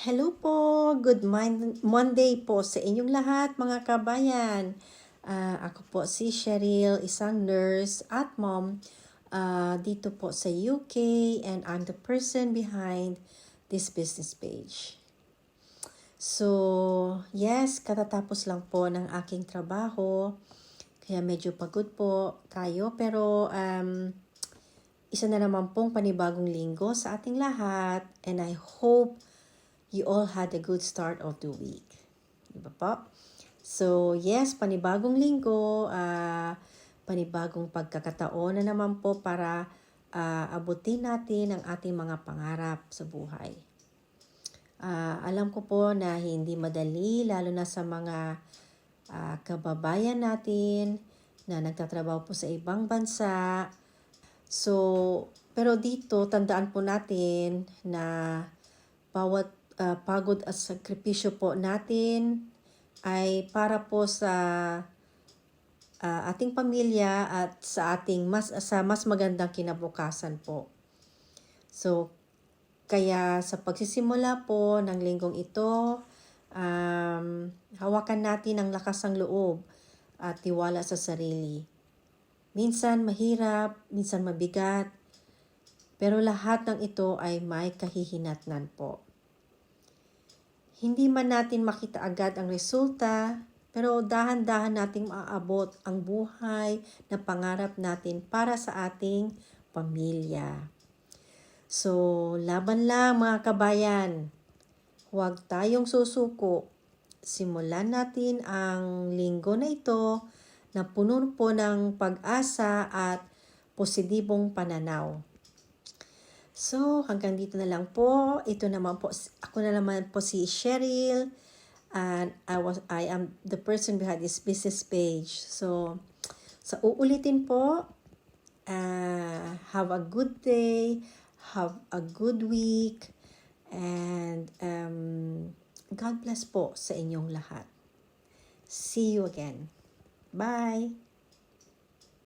Hello po, Monday po sa inyong lahat mga kabayan. Ako po si Cheryl, isang nurse at mom dito po sa UK, and I'm the person behind this business page. So, yes, katatapos lang po ng aking trabaho, kaya medyo pagod po tayo, pero isa na naman pong panibagong linggo sa ating lahat, and I hope you all had a good start of the week. Diba po? So, yes, panibagong linggo, panibagong pagkakataon na naman po para abutin natin ang ating mga pangarap sa buhay. Alam ko po na hindi madali, lalo na sa mga kababayan natin na nagtatrabaho po sa ibang bansa. So, pero dito, tandaan po natin na bawat pagod at sakripisyo po natin ay para po sa ating pamilya at sa ating mas magandang kinabukasan po. So, kaya sa pagsisimula po ng linggong ito, hawakan natin ang lakas ng loob at tiwala sa sarili. Minsan mahirap, minsan mabigat, pero lahat ng ito ay may kahihinatnan po. Hindi man natin makita agad ang resulta, pero dahan-dahan nating maaabot ang buhay na pangarap natin para sa ating pamilya. So, laban lang mga kabayan. Huwag tayong susuko. Simulan natin ang linggo na ito na puno po ng pag-asa at positibong pananaw. So, hanggang dito na lang po. Ito naman po, ako na naman po si Cheryl, and I am the person behind this business page. So, sa uulitin po, have a good day, have a good week, and God bless po sa inyong lahat. See you again. Bye!